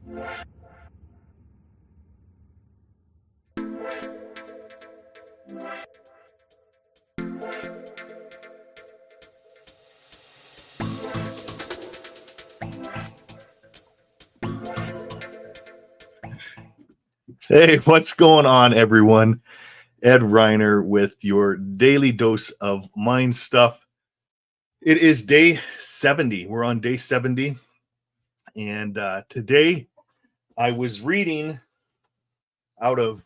Hey, what's going on, everyone? Ed Reiner with your daily dose of mind stuff. It is day 70. We're on day 70. And today I was reading out of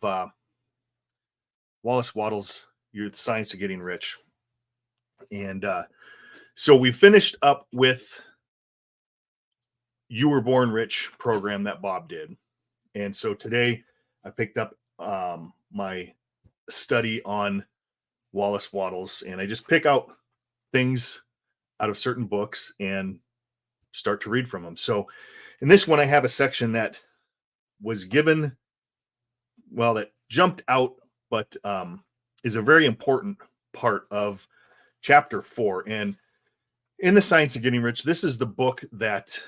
Wallace Wattles, The Science of Getting Rich. And so we finished up with You Were Born Rich program that Bob did. And so today I picked up my study on Wallace Wattles, and I just pick out things out of certain books and start to read from them. So in this one, I have a section that was given, well, that jumped out, but is a very important part of chapter 4. And in The Science of Getting Rich, this is the book that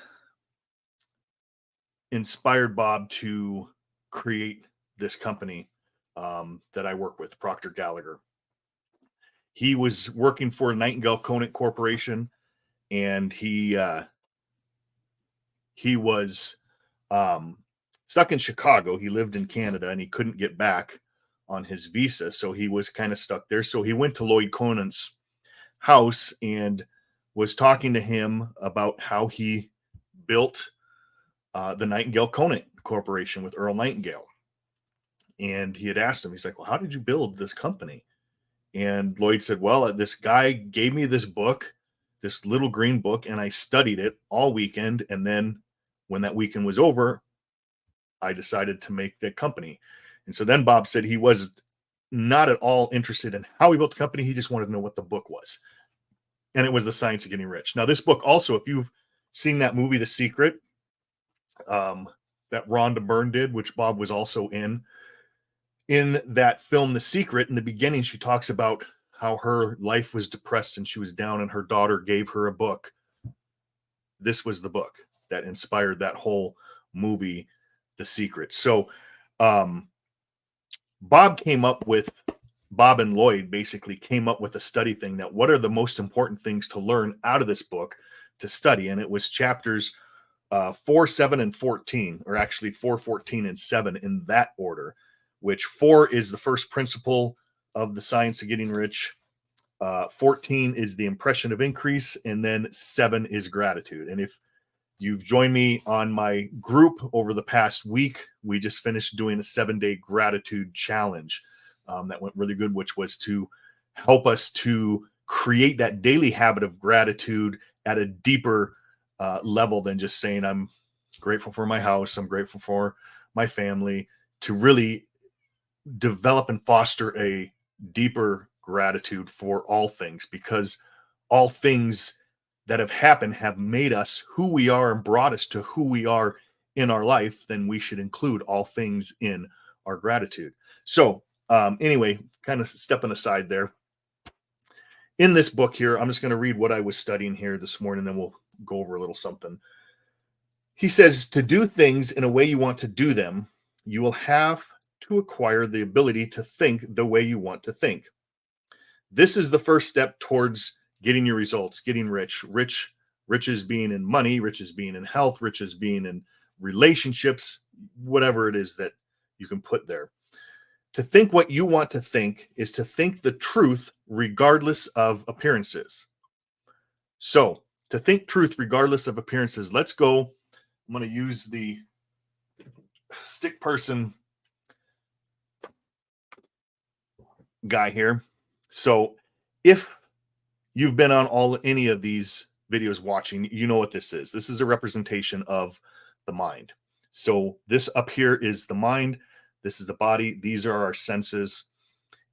inspired Bob to create this company that I work with, Procter Gallagher. He was working for Nightingale Conant Corporation, and he was stuck in Chicago. He lived in Canada, and he couldn't get back on his visa, so he was kind of stuck there. So he went to Lloyd Conant's house and was talking to him about how he built the Nightingale Conant Corporation with Earl Nightingale. And he had asked him, he's like, well, how did you build this company? And Lloyd said, well, this guy gave me this book, this little green book, and I studied it all weekend. And then when that weekend was over, I decided to make the company. And so then Bob said he was not at all interested in how he built the company. He just wanted to know what the book was. And it was The Science of Getting Rich. Now, this book also, if you've seen that movie, The Secret, that Rhonda Byrne did, which Bob was also in that film, The Secret, in the beginning, she talks about how her life was depressed and she was down, and her daughter gave her a book. This was the book that inspired that whole movie, The Secret. So Bob and Lloyd basically came up with a study thing that what are the most important things to learn out of this book to study. And it was chapters 4, 7, and 14, or actually 4, 14, and 7 in that order, which 4 is the first principle of The Science of Getting Rich. 14 is the impression of increase, and then 7 is gratitude. And if you've joined me on my group over the past week, we just finished doing a 7-day gratitude challenge that went really good, which was to help us to create that daily habit of gratitude at a deeper level than just saying, I'm grateful for my house, I'm grateful for my family, to really develop and foster a deeper gratitude for all things, because all things that have happened have made us who we are and brought us to who we are in our life. Then we should include all things in our gratitude. So anyway, kind of stepping aside there, in this book here, I'm just going to read what I was studying here this morning, then we'll go over a little something. He says, to do things in a way you want to do them, you will have to acquire the ability to think the way you want to think. This is the first step towards getting your results, getting rich. Riches being in money, riches being in health, riches being in relationships, whatever it is that you can put there. To think what you want to think is to think the truth regardless of appearances. So, to think truth regardless of appearances, let's go. I'm going to use the stick person guy here. So if you've been on any of these videos watching, you know what this is. This is a representation of the mind. So this up here is the mind. This is the body. These are our senses.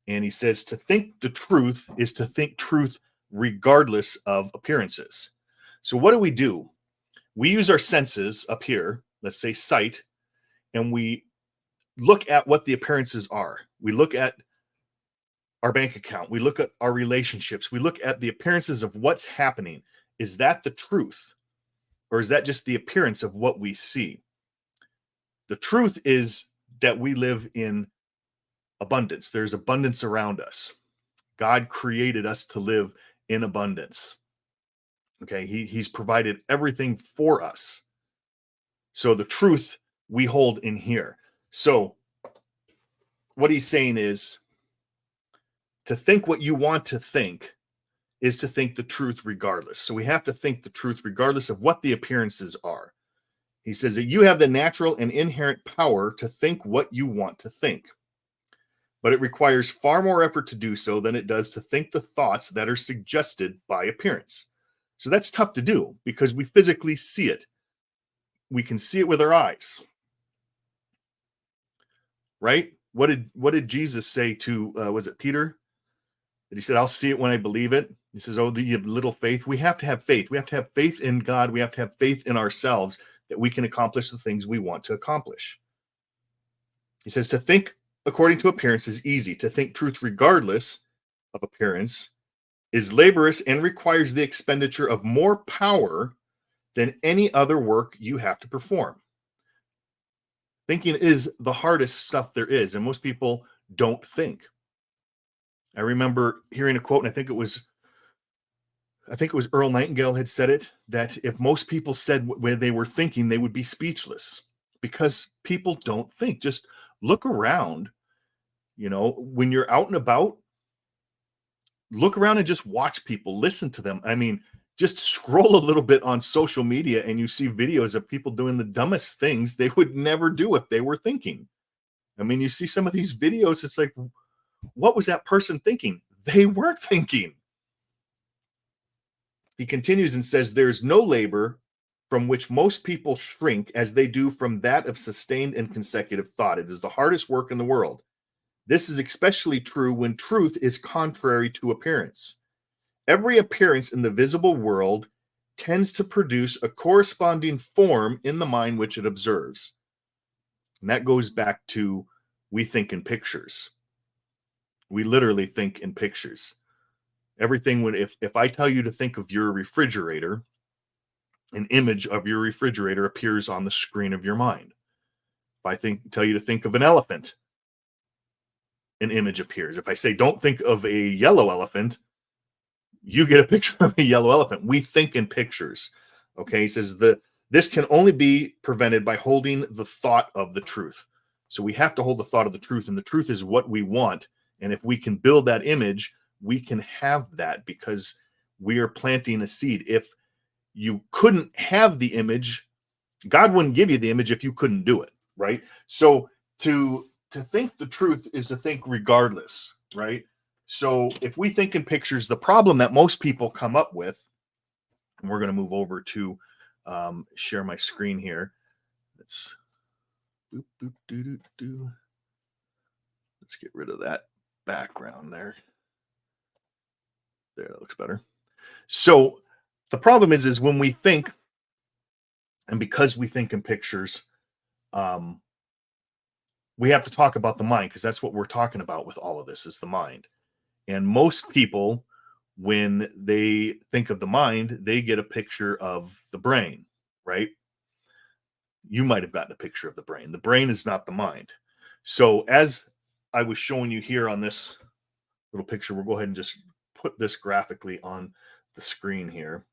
And he says to think the truth is to think truth regardless of appearances. So what do? We use our senses up here, let's say sight, and we look at what the appearances are. We look at our bank account. We look at our relationships. We look at the appearances of what's happening. Is that the truth? Or is that just the appearance of what we see? The truth is that we live in abundance. There's abundance around us. God created us to live in abundance. Okay, he's provided everything for us. So the truth we hold in here. So what he's saying is, to think what you want to think is to think the truth regardless. So we have to think the truth regardless of what the appearances are. He says that you have the natural and inherent power to think what you want to think, but it requires far more effort to do so than it does to think the thoughts that are suggested by appearance. So that's tough to do because we physically see it. We can see it with our eyes. Right? What did Jesus say to, was it Peter? That he said, I'll see it when I believe it. He says, oh, you have little faith. We have to have faith. We have to have faith in God. We have to have faith in ourselves that we can accomplish the things we want to accomplish. He says, to think according to appearance is easy. To think truth regardless of appearance is laborious and requires the expenditure of more power than any other work you have to perform. Thinking is the hardest stuff there is, and most people don't think. I remember hearing a quote, and I think it was Earl Nightingale had said it, that if most people said where they were thinking, they would be speechless, because people don't think. Just look around, when you're out and about, look around and just watch people, listen to them. I mean, just scroll a little bit on social media and you see videos of people doing the dumbest things they would never do if they were thinking. I mean, you see some of these videos, it's like, what was that person thinking? They weren't thinking. He continues and says, there's no labor from which most people shrink as they do from that of sustained and consecutive thought. It is the hardest work in the world. This is especially true when truth is contrary to appearance. Every appearance in the visible world tends to produce a corresponding form in the mind which it observes. And that goes back to, we think in pictures. We literally think in pictures. Everything, if I tell you to think of your refrigerator, an image of your refrigerator appears on the screen of your mind. If I tell you to think of an elephant, an image appears. If I say don't think of a yellow elephant, you get a picture of a yellow elephant. We think in pictures. Okay, he says this can only be prevented by holding the thought of the truth. So we have to hold the thought of the truth, and the truth is what we want. And if we can build that image, we can have that because we are planting a seed. If you couldn't have the image, God wouldn't give you the image if you couldn't do it, right? So to think the truth is to think regardless, right? So if we think in pictures, the problem that most people come up with, and we're going to move over to share my screen here. Let's get rid of that background there. There, that looks better. So the problem is when we think, and because we think in pictures, we have to talk about the mind, because that's what we're talking about with all of this, is the mind. And most people, when they think of the mind, they get a picture of the brain, right? You might have gotten a picture of the brain. The brain is not the mind. So as I was showing you here on this little picture, we'll go ahead and just put this graphically on the screen here.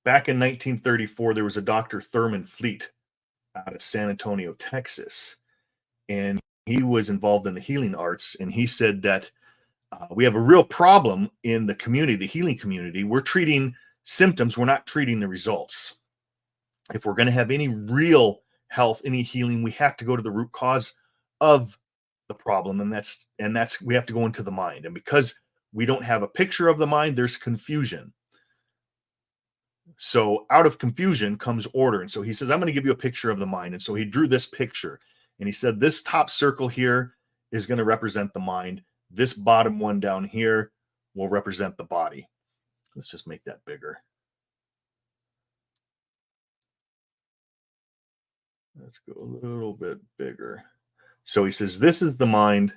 Back in 1934, there was a Dr. Thurman Fleet out of San Antonio, Texas, and he was involved in the healing arts. And he said that we have a real problem in the community, the healing community. We're treating symptoms, we're not treating the results. If we're going to have any real health, any healing, we have to go to the root cause of the problem, and that's we have to go into the mind. And because we don't have a picture of the mind, there's confusion. So out of confusion comes order. And so he says, I'm going to give you a picture of the mind. And so he drew this picture, and he said, this top circle here is going to represent the mind. This bottom one down here will represent the body. Let's just make that bigger. Let's go a little bit bigger. So he says, this is the mind,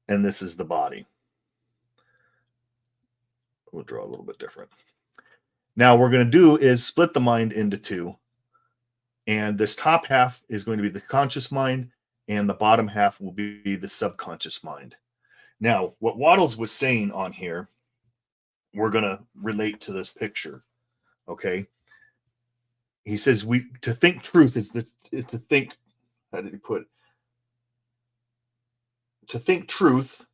and this is the body. We'll draw a little bit different. Now, what we're going to do is split the mind into two. And this top half is going to be the conscious mind, and the bottom half will be the subconscious mind. Now, what Wattles was saying on here, we're going to relate to this picture. Okay. He says to think truth is to think, how did he put it? To think truth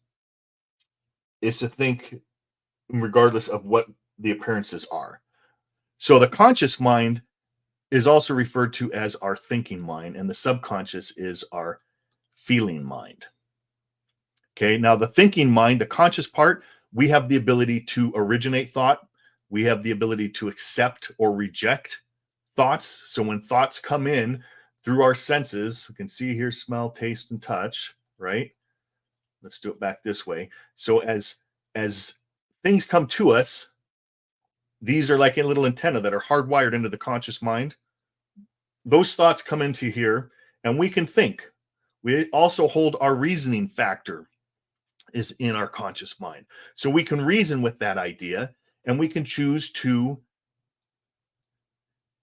is to think regardless of what the appearances are. So the conscious mind is also referred to as our thinking mind, and the subconscious is our feeling mind. Okay, now the thinking mind, the conscious part, we have the ability to originate thought. We have the ability to accept or reject thoughts. So when thoughts come in through our senses, we can see, hear, smell, taste, and touch, right? Let's do it back this way. So as things come to us, these are like a little antenna that are hardwired into the conscious mind. Those thoughts come into here, and we can think. We also hold our reasoning factor is in our conscious mind. So we can reason with that idea, and we can choose to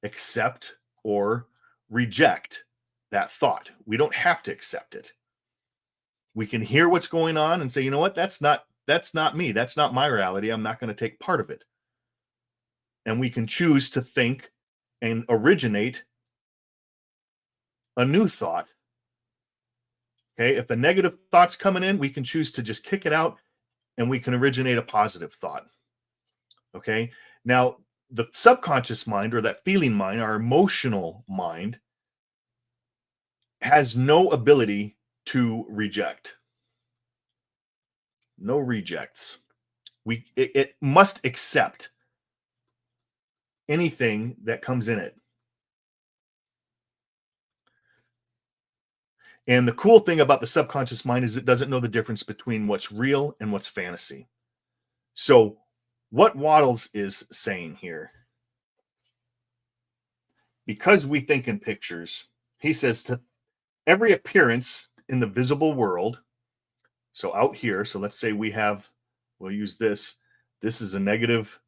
accept or reject that thought. We don't have to accept it. We can hear what's going on and say, you know what, that's not me. That's not my reality. I'm not going to take part of it. And we can choose to think and originate a new thought. Okay, if the negative thought's coming in, we can choose to just kick it out, and we can originate a positive thought. Okay, now the subconscious mind, or that feeling mind, our emotional mind, has no ability to reject. No rejects. It must accept anything that comes in it. And the cool thing about the subconscious mind is it doesn't know the difference between what's real and what's fantasy. So what Wattles is saying here, because we think in pictures, he says to every appearance in the visible world, so out here, so let's say we'll use this is a negative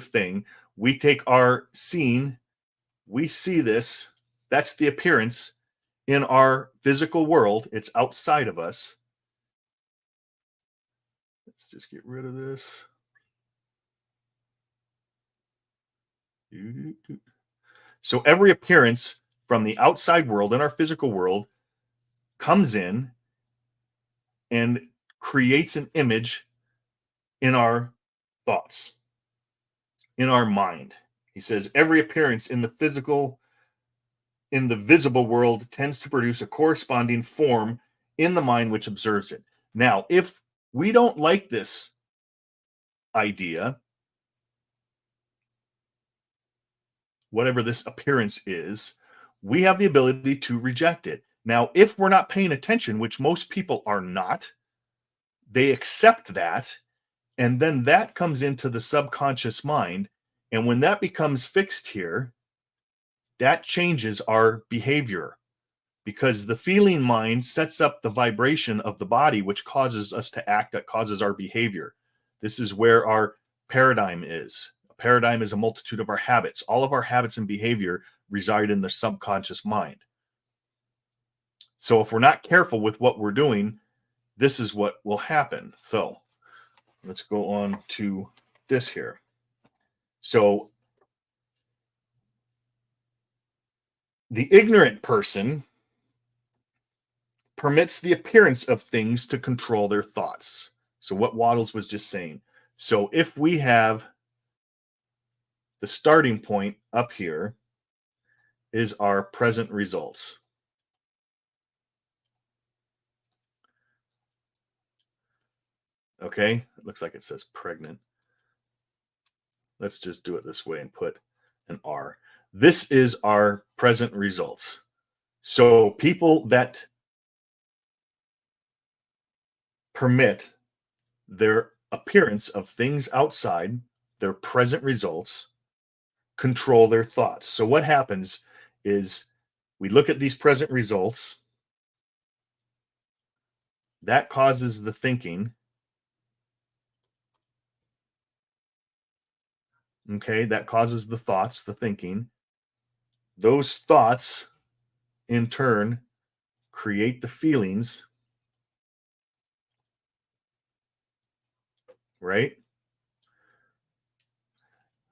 thing. We take our scene, we see this, that's the appearance in our physical world. It's outside of us. Let's just get rid of this. So every appearance from the outside world in our physical world comes in and creates an image in our thoughts, in our mind. He says every appearance in the visible world tends to produce a corresponding form in the mind which observes it. Now, if we don't like this idea, whatever this appearance is, we have the ability to reject it. Now, if we're not paying attention, which most people are not, they accept that, and then that comes into the subconscious mind. And when that becomes fixed here, that changes our behavior, because the feeling mind sets up the vibration of the body, which causes us to act, that causes our behavior. This is where our paradigm is. A paradigm is a multitude of our habits. All of our habits and behavior reside in the subconscious mind. So if we're not careful with what we're doing, this is what will happen. So let's go on to this here. So the ignorant person permits the appearance of things to control their thoughts. So what Wattles was just saying. So if we have the starting point up here is our present results. Okay, it looks like it says pregnant. Let's just do it this way and put an R. This is our present results. So people that permit their appearance of things outside, their present results, control their thoughts. So what happens is we look at these present results, that causes the thinking. Okay, that causes the thoughts, the thinking. Those thoughts, in turn, create the feelings, right?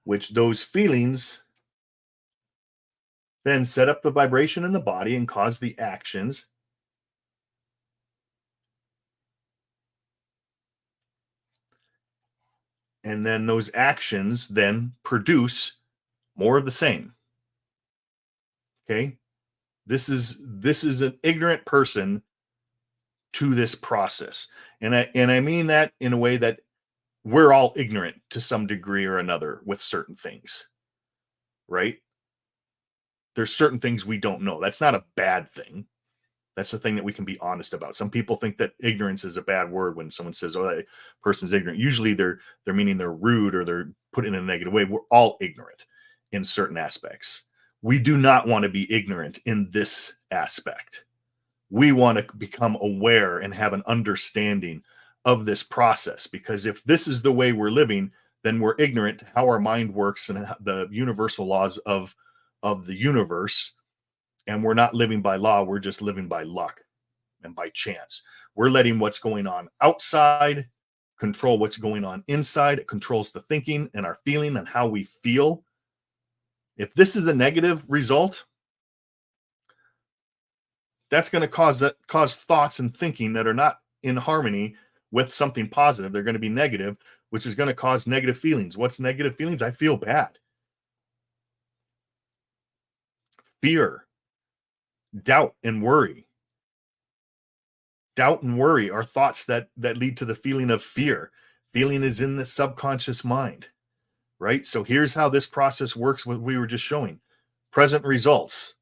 Which those feelings then set up the vibration in the body and cause the actions. And then those actions then produce more of the same. Okay? This is an ignorant person to this process. And I mean that in a way that we're all ignorant to some degree or another with certain things, right? There's certain things we don't know. That's not a bad thing. That's the thing that we can be honest about. Some people think that ignorance is a bad word when someone says, "Oh, that person's ignorant." Usually they're meaning they're rude or they're put in a negative way. We're all ignorant in certain aspects. We do not want to be ignorant in this aspect. We want to become aware and have an understanding of this process, because if this is the way we're living, then we're ignorant to how our mind works and the universal laws of the universe, and we're not living by law, we're just living by luck and by chance. We're letting what's going on outside control what's going on inside. It controls the thinking and our feeling and how we feel. If this is a negative result, that's going to cause thoughts and thinking that are not in harmony with something positive. They're going to be negative, which is going to cause negative feelings. What's negative feelings? I feel bad. Fear, doubt, and worry. Doubt and worry are thoughts that lead to the feeling of fear. Feeling is in the subconscious mind, right? So here's how this process works, what we were just showing. Present results.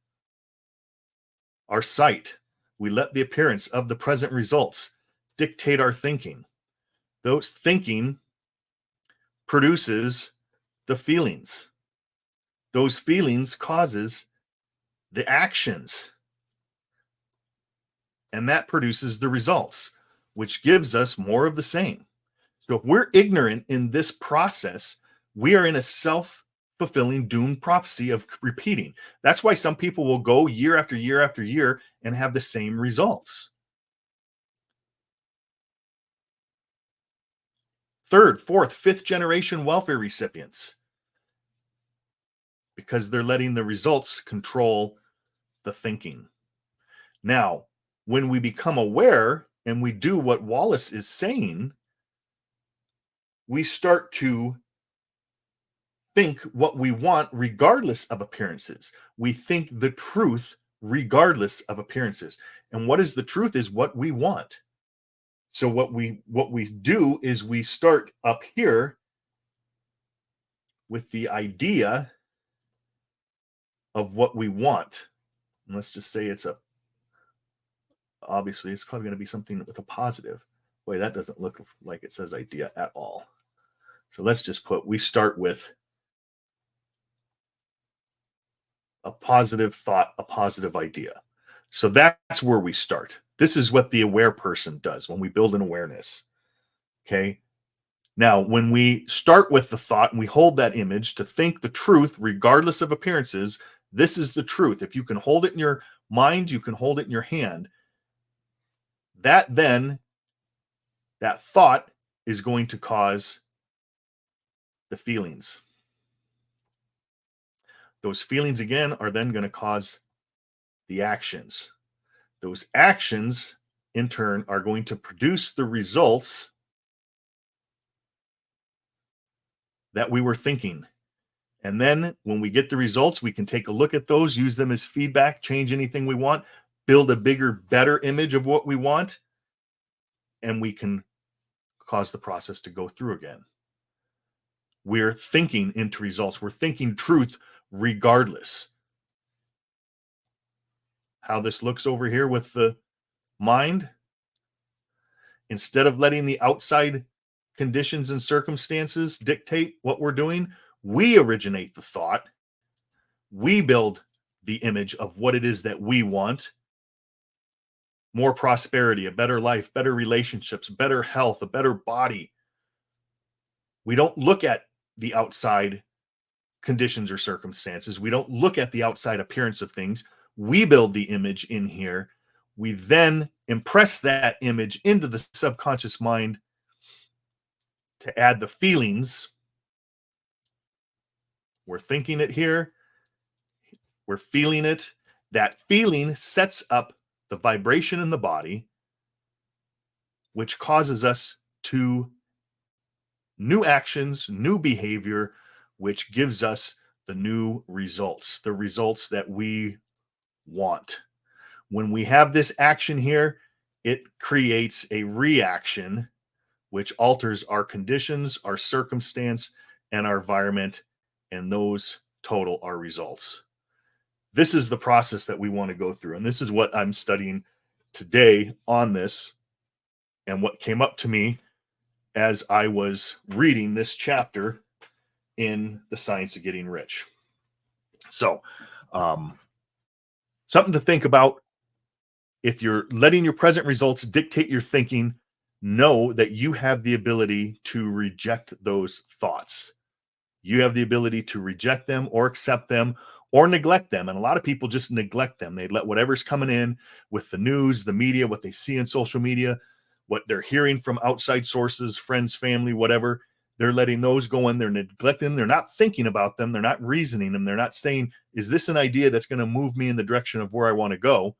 Our sight. We let the appearance of the present results dictate our thinking. Those thinking produces the feelings. Those feelings causes the actions. And that produces the results, which gives us more of the same. So if we're ignorant in this process, we are in a self-fulfilling doomed prophecy of repeating. That's why some people will go year after year after year and have the same results. Third, fourth, fifth generation welfare recipients, because they're letting the results control the thinking. Now, when we become aware and we do what Wallace is saying, we start to think what we want regardless of appearances. We think the truth regardless of appearances. And what is the truth is what we want. So what we do is we start up here with the idea of what we want. And let's just say obviously it's probably going to be something with a positive. Boy, that doesn't look like it says idea at all. So let's just we start with a positive thought, a positive idea. So that's where we start. This is what the aware person does when we build an awareness. Okay. Now, when we start with the thought and we hold that image to think the truth, regardless of appearances, this is the truth. If you can hold it in your mind, you can hold it in your hand. That thought is going to cause the feelings. Those feelings, again, are then going to cause the actions. Those actions, in turn, are going to produce the results that we were thinking. And then when we get the results, we can take a look at those, use them as feedback, change anything we want, build a bigger, better image of what we want, and we can cause the process to go through again. We're thinking into results. We're thinking truth regardless. How this looks over here with the mind, instead of letting the outside conditions and circumstances dictate what we're doing, we originate the thought. We build the image of what it is that we want. More prosperity, a better life, better relationships, better health, a better body. We don't look at the outside conditions or circumstances. We don't look at the outside appearance of things. We build the image in here. We then impress that image into the subconscious mind to add the feelings. We're thinking it here. We're feeling it. That feeling sets up the vibration in the body, which causes us to new actions, new behavior, which gives us the new results, the results that we want. When we have this action here, it creates a reaction, which alters our conditions, our circumstance, and our environment, and those total our results. This is the process that we want to go through, and this is what I'm studying today on this, and what came up to me as I was reading this chapter in The Science of Getting Rich. So, something to think about. If you're letting your present results dictate your thinking, know that you have the ability to reject those thoughts. You have the ability to reject them or accept them or neglect them. And a lot of people just neglect them. They let whatever's coming in with the news, the media, what they see in social media, what they're hearing from outside sources, friends, family, whatever, they're letting those go in. They're neglecting them. They're not thinking about them. They're not reasoning them. They're not saying, is this an idea that's going to move me in the direction of where I want to go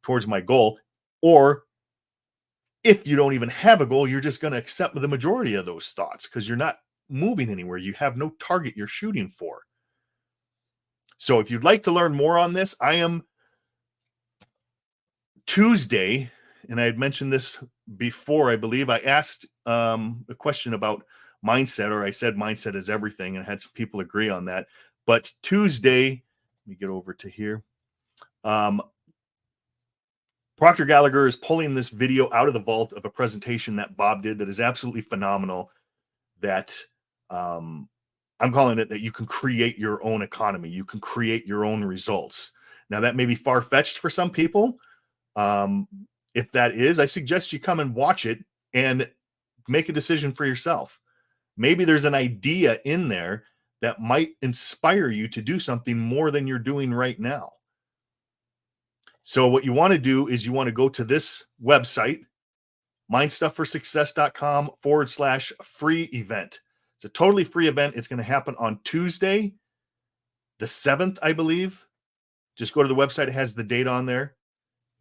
towards my goal? Or if you don't even have a goal, you're just going to accept the majority of those thoughts because you're not moving anywhere. You have no target you're shooting for. So if you'd like to learn more on this, I am Tuesday, and I had mentioned this before, I believe. I asked a question about mindset, or I said mindset is everything, and had some people agree on that. But Tuesday, let me get over to here. Proctor Gallagher is pulling this video out of the vault of a presentation that Bob did that is absolutely phenomenal, that I'm calling it that you can create your own economy. You can create your own results. Now, that may be far-fetched for some people. If that is, I suggest you come and watch it and make a decision for yourself. Maybe there's an idea in there that might inspire you to do something more than you're doing right now. So what you want to do is you want to go to this website, mindstuffforsuccess.com/free event. It's a totally free event. It's going to happen on Tuesday, the 7th, I believe. Just go to the website. It has the date on there.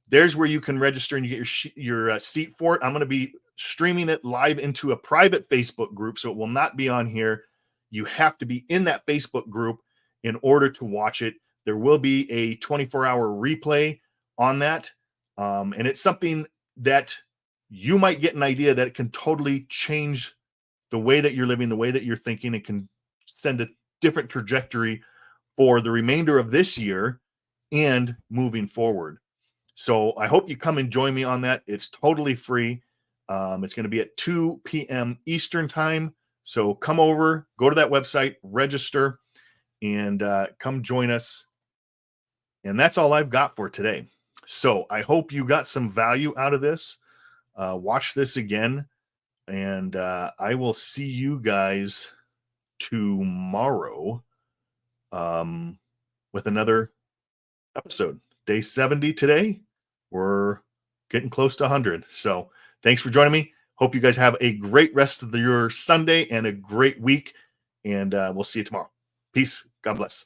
There's where you can register and you get your seat for it. I'm going to be streaming it live into a private Facebook group, so it will not be on here. You have to be in that Facebook group in order to watch it. There will be a 24-hour replay on that. And it's something that you might get an idea that it can totally change the way that you're living, the way that you're thinking. It can send a different trajectory for the remainder of this year and moving forward. So I hope you come and join me on that. It's totally free. It's going to be at 2 p.m. Eastern time. So come over, go to that website, register, and come join us. And that's all I've got for today. So I hope you got some value out of this. Watch this again, and I will see you guys tomorrow with another episode. Day 70 today. We're getting close to 100. So thanks for joining me. Hope you guys have a great rest of your Sunday and a great week, and we'll see you tomorrow. Peace. God bless.